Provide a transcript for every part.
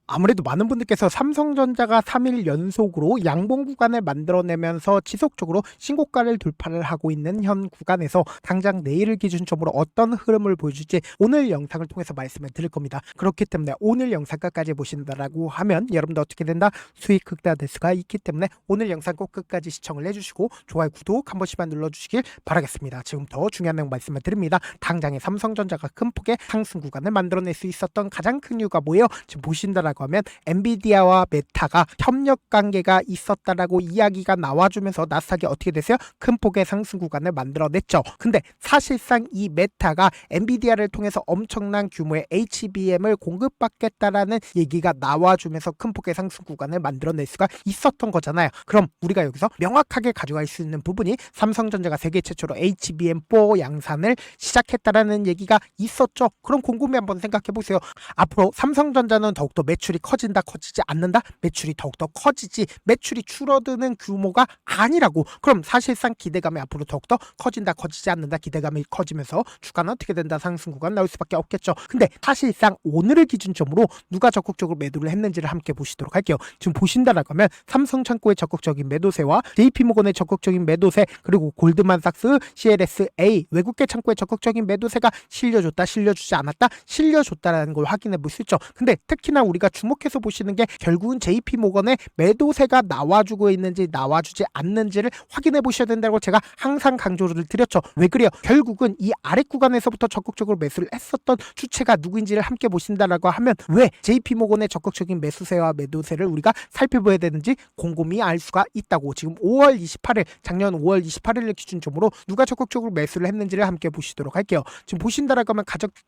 아무래도 많은 분들께서 삼성전자가 3일 연속으로 양봉 구간을 만들어내면서 지속적으로 신고가를 돌파를 하고 있는 현 구간에서 당장 내일을 기준점으로 어떤 흐름을 보여줄지 오늘 영상을 통해서 말씀을 드릴 겁니다. 그렇기 때문에 오늘 영상 끝까지 보신다라고 하면 여러분들 어떻게 된다? 수익 극대화될 수가 있기 때문에 오늘 영상 꼭 끝까지 시청을 해주시고 좋아요, 구독 한 번씩만 눌러주시길 바라겠습니다. 지금부터 중요한 내용 말씀을 드립니다. 당장의 삼성전자가 큰 폭의 상승 구간을 만들어낼 수 있었던 가장 큰 이유가 뭐예요? 지금 보신다라고 하면 엔비디아와 메타가 협력 관계가 있었다라고 이야기가 나와주면서 나스닥이 어떻게 됐어요? 큰 폭의 상승 구간을 만들어냈죠. 근데 사실상 이 메타가 엔비디아를 통해서 엄청난 규모의 HBM을 공급받겠다라는 얘기가 나와주면서 큰 폭의 상승 구간을 만들어낼 수가 있었던 거잖아요. 그럼 우리가 여기서 명확하게 가져갈 수 있는 부분이 삼성전자가 세계 최초로 HBM4 양산을 시작했다라는 얘기가 있었죠. 그럼 곰곰이 한번 생각해 보세요. 앞으로 삼성전자는 더욱더 매출이 커진다, 커지지 않는다? 매출이 더욱더 커지지 매출이 줄어드는 규모가 아니라고. 그럼 사실상 기대감이 앞으로 더욱더 커진다, 커지지 않는다? 기대감이 커지면서 주가는 어떻게 된다? 상승 구간 나올 수밖에 없겠죠. 근데 사실상 오늘을 기준점으로 누가 적극적으로 매도를 했는지를 함께 보시도록 할게요. 지금 보신다라고 하면 삼성창고의 적극적인 매도세와 JP모건의 적극적인 매도세, 그리고 골드만삭스, CLSA 외국계 창고의 적극적인 매도세가 실려줬다, 실려주지 않았다, 실려줬다라는 걸 확인해 볼 수 있죠. 근데 특히나 우리가 주목해서 보시는 게 결국은 JP모건의 매도세가 나와주고 있는지 나와주지 않는지를 확인해 보셔야 된다고 제가 항상 강조를 드렸죠. 왜 그래요? 결국은 이 아랫 구간에서부터 적극적으로 매수를 했었던 주체가 누구인지를 함께 보신다라고 하면 왜 JP모건의 적극적인 매수세와 매도세를 우리가 살펴봐야 되는지 곰곰이 알 수가 있다고. 지금 5월 28일, 작년 5월 28일을 기준점으로 누가 적극적으로 매수를 했는지를 함께 보시도록 할게요. 지금 보신다라고 하면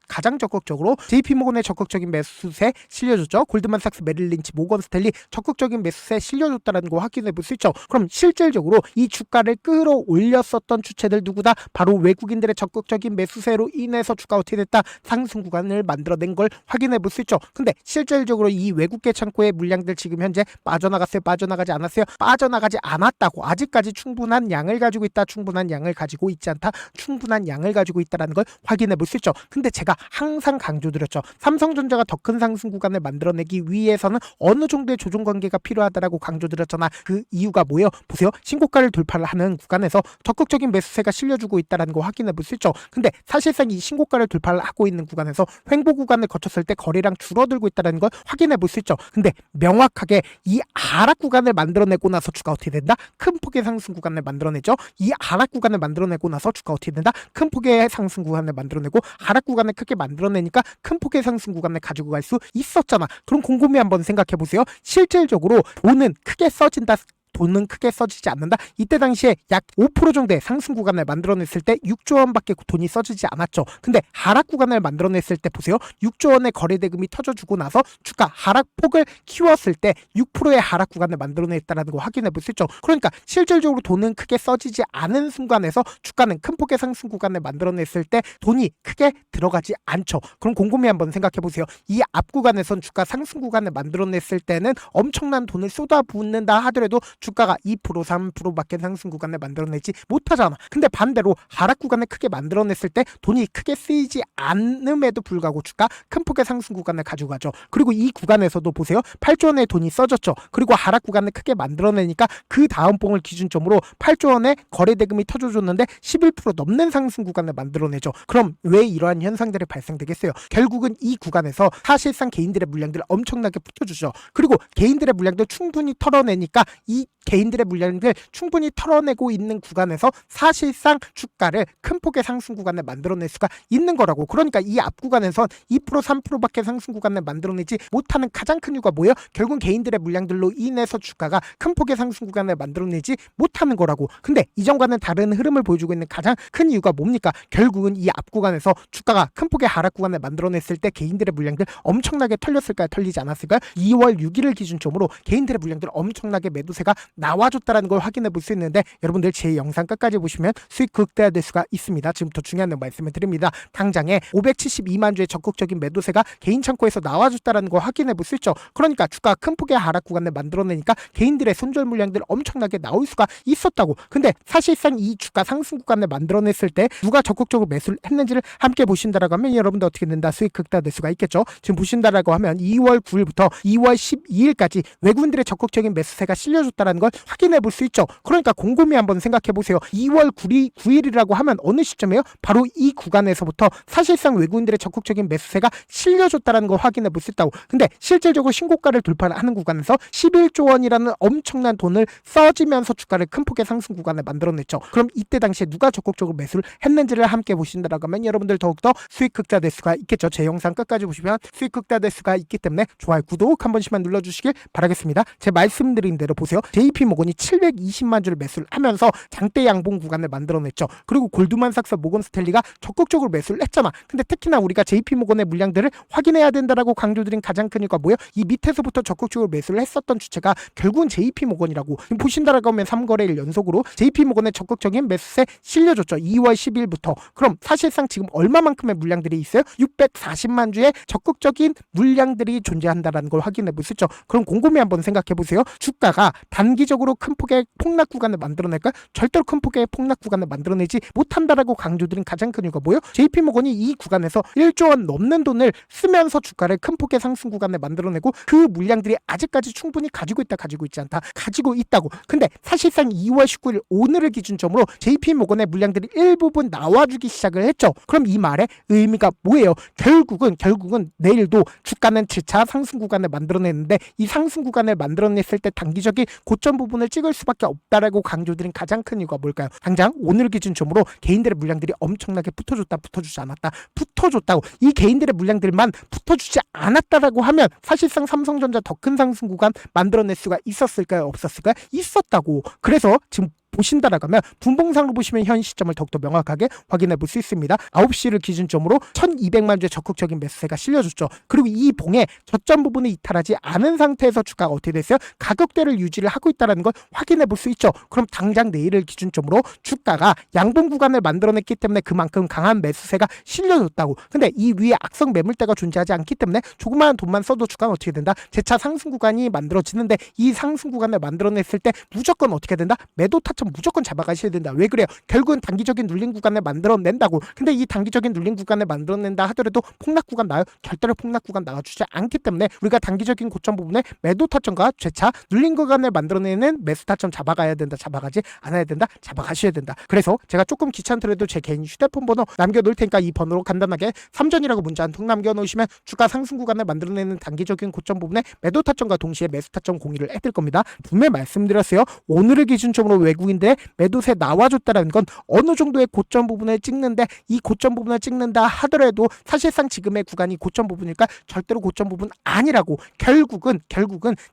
가장 적극적으로 JP모건의 적극적인 매수세 실려줬죠. 골드만삭스, 메릴린치, 모건스탠리 적극적인 매수세 실려줬다는 거 확인해 볼 수 있죠. 그럼 실질적으로 이 주가를 끌어올렸었던 주체들 누구다? 바로 외국인들의 적극적인 매수세로 인해서 주가 어떻게 됐다? 상승 구간을 만들어낸 걸 확인해 볼 수 있죠. 근데 실질적으로 이 외국계 창고의 물량들 지금 현재 빠져나갔어요? 빠져나가지 않았어요? 빠져나가지 않았다고. 아직까지 충분한 양을 가지고 있다, 충분한 양을 가지고 있지 않다, 충분한 양을 가지고 있다는 걸 확인해 볼 수 있죠. 근데 제가 항상 강조드렸죠. 삼성전자가 더 큰 상승 구간을 만들어내기 위해서는 어느 정도의 조정 관계가 필요하다라고 강조드렸잖아. 그 이유가 뭐예요? 보세요. 신고가를 돌파를 하는 구간에서 적극적인 매수세가 실려주고 있다는 거 확인해 볼 수 있죠. 근데 사실상 이 신고가를 돌파를 하고 있는 구간에서 횡보 구간을 거쳤을 때 거래량 줄어들고 있다는 걸 확인해 볼 수 있죠. 근데 명확하게 이 하락 구간을 만들어내고 나서 주가 어떻게 된다? 큰 폭의 상승 구간을 만들어내죠. 이 하락 구간을 만들어내고 나서 주가 어떻게 된다? 큰 폭의 상승 구간을 만들어내고 하락 구간을 크게 만들어내니까 큰 폭의 상승 구간을 가지고 갈 수 있었잖아. 그럼 곰곰이 한번 생각해 보세요. 실질적으로 돈은 크게 써진다, 돈은 크게 써지지 않는다. 이때 당시에 약 5% 정도의 상승 구간을 만들어냈을 때 6조 원밖에 돈이 써지지 않았죠. 근데 하락 구간을 만들어냈을 때 보세요. 6조 원의 거래 대금이 터져주고 나서 주가 하락폭을 키웠을 때 6%의 하락 구간을 만들어냈다는 거 확인해 볼 수 있죠. 그러니까 실질적으로 돈은 크게 써지지 않은 순간에서 주가는 큰 폭의 상승 구간을 만들어냈을 때 돈이 크게 들어가지 않죠. 그럼 곰곰이 한번 생각해 보세요. 이 앞 구간에선 주가 상승 구간을 만들어냈을 때는 엄청난 돈을 쏟아붓는다 하더라도 주가가 2%, 3%밖에 상승 구간을 만들어내지 못하잖아. 근데 반대로 하락 구간을 크게 만들어냈을 때 돈이 크게 쓰이지 않음에도 불구하고 주가 큰 폭의 상승 구간을 가지고 가죠. 그리고 이 구간에서도 보세요. 8조 원의 돈이 써졌죠. 그리고 하락 구간을 크게 만들어내니까 그 다음 봉을 기준점으로 8조 원의 거래 대금이 터져줬는데 11% 넘는 상승 구간을 만들어내죠. 그럼 왜 이러한 현상들이 발생되겠어요? 결국은 이 구간에서 사실상 개인들의 물량들을 엄청나게 붙여주죠. 그리고 개인들의 물량들 충분히 털어내니까 이 개인들의 물량들 충분히 털어내고 있는 구간에서 사실상 주가를 큰 폭의 상승 구간을 만들어낼 수가 있는 거라고. 그러니까 이 앞 구간에선 2%, 3%밖에 상승 구간을 만들어내지 못하는 가장 큰 이유가 뭐예요? 결국 개인들의 물량들로 인해서 주가가 큰 폭의 상승 구간을 만들어내지 못하는 거라고. 근데 이전과는 다른 흐름을 보여주고 있는 가장 큰 이유가 뭡니까? 결국은 이 앞 구간에서 주가가 큰 폭의 하락 구간을 만들어냈을 때 개인들의 물량들 엄청나게 털렸을까요? 털리지 않았을까요? 2월 6일을 기준점으로 개인들의 물량들 엄청나게 매도세가 나와줬다라는 걸 확인해 볼 수 있는데 여러분들 제 영상 끝까지 보시면 수익 극대화될 수가 있습니다. 지금부터 중요한 말씀을 드립니다. 당장에 572만 주의 적극적인 매도세가 개인 창고에서 나와줬다라는 걸 확인해 볼 수 있죠. 그러니까 주가가 큰 폭의 하락 구간을 만들어내니까 개인들의 손절 물량들 엄청나게 나올 수가 있었다고. 근데 사실상 이 주가 상승 구간을 만들어냈을 때 누가 적극적으로 매수를 했는지를 함께 보신다라고 하면 여러분들 어떻게 된다? 수익 극대화될 수가 있겠죠. 지금 보신다라고 하면 2월 9일부터 2월 12일까지 외국인들의 적극적인 매수세가 실려줬다라는 걸 확인해 볼 수 있죠. 그러니까 곰곰이 한번 생각해 보세요. 2월 9일이라고 하면 어느 시점이에요? 바로 이 구간에서부터 사실상 외국인들의 적극적인 매수세가 실려줬다라는 걸 확인해 볼 수 있다고. 근데 실질적으로 신고가를 돌파하는 구간에서 11조 원이라는 엄청난 돈을 써지면서 주가를 큰 폭의 상승 구간을 만들어냈죠. 그럼 이때 당시에 누가 적극적으로 매수를 했는지를 함께 보신다라고 하면 여러분들 더욱더 수익 극대화될 수가 있겠죠. 제 영상 끝까지 보시면 수익 극대화될 수가 있기 때문에 좋아요, 구독 한 번씩만 눌러주시길 바라겠습니다. 제 말씀드린 대로 보세요. JP모건이 720만 주를 매수를 하면서 장대 양봉 구간을 만들어냈죠. 그리고 골드만삭스, 모건스탠리가 적극적으로 매수를 했잖아. 근데 특히나 우리가 JP모건의 물량들을 확인해야 된다라고 강조드린 가장 큰 이유가 뭐예요? 이 밑에서부터 적극적으로 매수를 했었던 주체가 결국은 JP모건이라고. 보신다라고 하면 3거래일 연속으로 JP모건의 적극적인 매수세 실려줬죠. 2월 10일부터. 그럼 사실상 지금 얼마만큼의 물량들이 있어요? 640만 주의 적극적인 물량들이 존재한다라는 걸 확인해 볼 수 있죠. 그럼 곰곰이 한번 생각해 보세요. 주가가 단기적으로 큰 폭의 폭락 구간을 만들어낼까? 절대로 큰 폭의 폭락 구간을 만들어내지 못한다라고 강조드린 가장 큰 이유가 뭐예요? JP모건이 이 구간에서 1조 원 넘는 돈을 쓰면서 주가를 큰 폭의 상승 구간을 만들어내고 그 물량들이 아직까지 충분히 가지고 있다, 가지고 있지 않다, 가지고 있다고. 근데 사실상 2월 19일 오늘을 기준점으로 JP모건의 물량들이 일부분 나와주기 시작을 했죠. 그럼 이 말의 의미가 뭐예요? 결국은 내일도 주가는 재차 상승 구간을 만들어냈는데 이 상승 구간을 만들어냈을 때 단기적인 고점 부분을 찍을 수밖에 없다라고 강조드린 가장 큰 이유가 뭘까요? 당장 오늘 기준점으로 개인들의 물량들이 엄청나게 붙어줬다, 붙어주지 않았다, 붙어줬다고. 이 개인들의 물량들만 붙어주지 않았다라고 하면 사실상 삼성전자 더 큰 상승 구간 만들어낼 수가 있었을까요? 없었을까요? 있었다고. 그래서 지금 보신다라고 하면 분봉상으로 보시면 현 시점을 더욱더 명확하게 확인해 볼 수 있습니다. 9시를 기준점으로 1200만 주의 적극적인 매수세가 실려줬죠. 그리고 이 봉의 저점 부분을 이탈하지 않은 상태에서 주가가 어떻게 됐어요? 가격대를 유지를 하고 있다는 걸 확인해 볼 수 있죠. 그럼 당장 내일을 기준점으로 주가가 양봉 구간을 만들어냈기 때문에 그만큼 강한 매수세가 실려줬다고. 근데 이 위에 악성 매물대가 존재하지 않기 때문에 조그마한 돈만 써도 주가는 어떻게 된다? 재차 상승 구간이 만들어지는데 이 상승 구간을 만들어냈을 때 무조건 어떻게 된다? 매도 타점 무조건 잡아가셔야 된다. 왜 그래요? 결국은 단기적인 눌림 구간을 만들어낸다고. 근데 이 단기적인 눌림 구간을 만들어낸다 하더라도 폭락 구간 나요? 절대로 폭락 구간 나와주지 않기 때문에 우리가 단기적인 고점 부분에 매도 타점과 재차 눌림 구간을 만들어내는 매수 타점 잡아가야 된다. 잡아가지 않아야 된다. 잡아가셔야 된다. 그래서 제가 조금 귀찮더라도 제 개인 휴대폰 번호 남겨놓을 테니까 이 번호로 간단하게 3전이라고 문자 한 통 남겨놓으시면 주가 상승 구간을 만들어내는 단기적인 고점 부분에 매도 타점과 동시에 매수 타점 공유를 해드릴 겁니다. 분명히 말씀드렸어요. 오늘을 기준점으로 외국인들의 매도세 나와줬다는 건 어느 정도의 고점 부분을 찍는데 이 고점 부분을 찍는다 하더라도 사실상 지금의 구간이 고점 부분일까? 절대로 고점 부분 아니라고. 결국은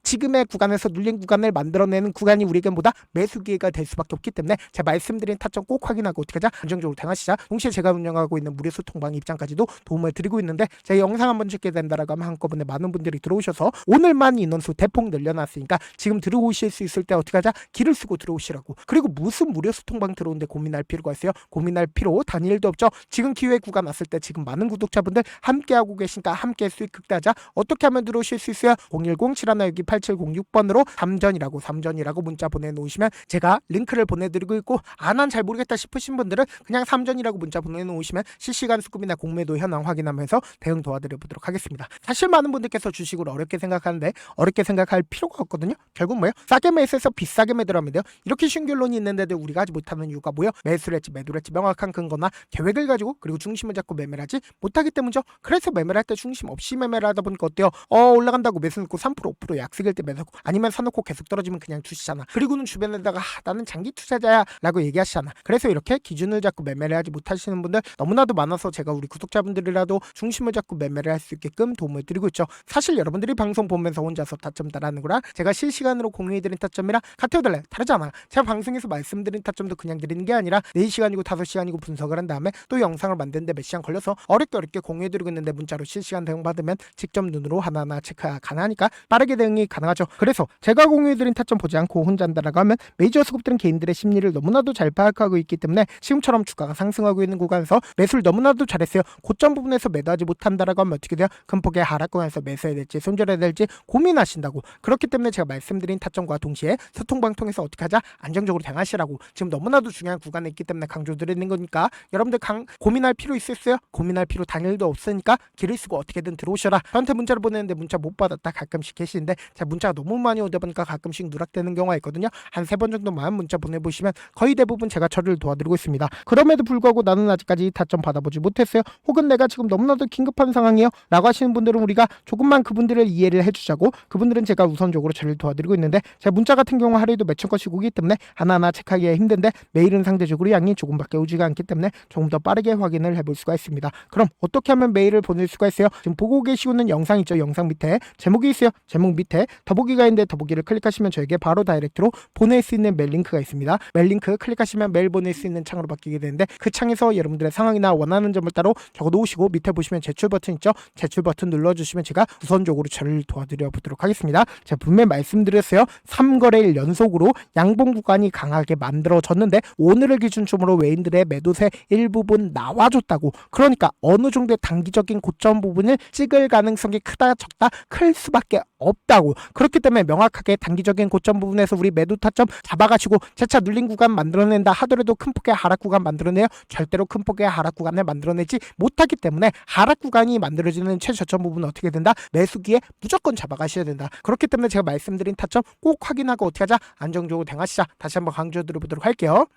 지금의 구간에서 눌린 구간을 만들어내는 구간이 우리에게 보다 매수 기회가 될 수밖에 없기 때문에 제가 말씀드린 타점 꼭 확인하고 어떻게 하자? 안정적으로 대응하시자. 동시에 제가 운영하고 있는 무료 소통방 입장까지도 도움을 드리고 있는데 제가 영상 한번 찍게 된다라고 하면 한꺼번에 많은 분들이 들어오셔서 오늘만 인원수 대폭 늘려놨으니까 지금 들어오실 수 있을 때 어떻게 하자? 길을 쓰고 들어오시라고. 그리고 무슨 무료 소통방 들어오는데 고민할 필요가 있어요? 고민할 필요 단 1도 없죠. 지금 기회 구간 왔을 때 지금 많은 구독자분들 함께하고 계시니까 함께 수익 극대화자. 어떻게 하면 들어오실 수 있어요? 010-716-8706번으로 3전이라고 문자 보내놓으시면 제가 링크를 보내드리고 있고 난 잘 모르겠다 싶으신 분들은 그냥 3전이라고 문자 보내놓으시면 실시간 수급이나 공매도 현황 확인하면서 대응 도와드려보도록 하겠습니다. 사실 많은 분들께서 주식을 어렵게 생각하는데 어렵게 생각할 필요가 없거든요. 결국 뭐예요? 싸게 매수해서 비싸게 매도하면 돼요. 이렇게 쉬운 결론이 있는데도 우리가 하지 못하는 이유가 뭐예요? 매수를 했지 매도를 했지 명확한 근거나 계획을 가지고 그리고 중심을 잡고 매매를 하지 못하기 때문이죠. 그래서 매매를 할 때 중심 없이 매매를 하다 보니까 어때요? 올라간다고 매수 넣고 3% 5% 약속일 때 매수 아니면 사놓고 계속 떨어지면 그냥 두시잖아. 그리고는 주변에다가 나는 장기 투자자야 라고 얘기하시잖아. 그래서 이렇게 기준을 잡고 매매를 하지 못하시는 분들 너무나도 많아서 제가 우리 구독자분들이라도 중심을 잡고 매매를 할 수 있게끔 도움을 드리고 있죠. 사실 여러분들이 방송 보면서 혼자서 타점 따라하는 거랑 제가 실시간으로 공유해드린 타점이랑 같아요 달라요? 다르잖아. 제가 방송 방송에서 말씀드린 타점도 그냥 드리는 게 아니라 4시간이고 5시간이고 분석을 한 다음에 또 영상을 만드는데 몇 시간 걸려서 어렵게 공유해드리고 있는데 문자로 실시간 대응 받으면 직접 눈으로 하나하나 체크가 가능하니까 빠르게 대응이 가능하죠. 그래서 제가 공유해드린 타점 보지 않고 혼자 한다라고 하면 메이저 수급들은 개인들의 심리를 너무나도 잘 파악하고 있기 때문에 지금처럼 주가가 상승하고 있는 구간에서 매수를 너무나도 잘했어요. 고점 부분에서 매도하지 못한다라고 하면 어떻게 돼요? 큰 폭의 하락 구간에서 매수해야 될지 손절해야 될지 고민하신다고. 그렇기 때문에 제가 말씀드린 타점과 동시에 소통방 통해서 어떻게 하자? 안정적으로 대응하시라고. 지금 너무나도 중요한 구간에 있기 때문에 강조드리는 거니까 여러분들 고민할 필요 있었어요? 고민할 필요 당일도 없으니까 길을 쓰고 어떻게든 들어오셔라. 저한테 문자를 보내는데 문자 못 받았다 가끔씩 계시는데 제가 문자가 너무 많이 오다 보니까 가끔씩 누락되는 경우가 있거든요. 한 3번 정도만 문자 보내보시면 거의 대부분 제가 처리를 도와드리고 있습니다. 그럼에도 불구하고 나는 아직까지 타점 받아보지 못했어요. 혹은 내가 지금 너무나도 긴급한 상황이에요 라고 하시는 분들은 우리가 조금만 그분들을 이해를 해주자고, 그분들은 제가 우선적으로 처리를 도와드리고 있는데 제 문자 같은 경우 하루에도 몇천 건씩 오기 때문에 하나하나 체크하기가 힘든데 메일은 상대적으로 양이 조금밖에 오지가 않기 때문에 조금 더 빠르게 확인을 해볼 수가 있습니다. 그럼 어떻게 하면 메일을 보낼 수가 있어요? 지금 보고 계시고 있는 영상 있죠? 영상 밑에 제목이 있어요. 제목 밑에 더보기가 있는데 더보기를 클릭하시면 저에게 바로 다이렉트로 보낼 수 있는 메일 링크가 있습니다. 메일 링크 클릭하시면 메일 보낼 수 있는 창으로 바뀌게 되는데 그 창에서 여러분들의 상황이나 원하는 점을 따로 적어 놓으시고 밑에 보시면 제출 버튼 있죠? 제출 버튼 눌러주시면 제가 우선적으로 처리를 도와드려 보도록 하겠습니다. 제가 분명히 말씀드렸어요. 3거래일 연속으로 양봉 구간이 강하게 만들어졌는데 오늘을 기준점으로 외인들의 매도세 일부분 나와줬다고. 그러니까 어느 정도의 단기적인 고점 부분을 찍을 가능성이 크다 적다 클 수밖에 없다고. 그렇기 때문에 명확하게 단기적인 고점 부분에서 우리 매도 타점 잡아가시고 재차 눌린 구간 만들어낸다 하더라도 큰 폭의 하락 구간 만들어내요. 절대로 큰 폭의 하락 구간을 만들어내지 못하기 때문에 하락 구간이 만들어지는 최저점 부분은 어떻게 된다? 매수기에 무조건 잡아가셔야 된다. 그렇기 때문에 제가 말씀드린 타점 꼭 확인하고 어떻게 하자? 안정적으로 대응하시자. 다시 한번 강조드려 보도록 할게요.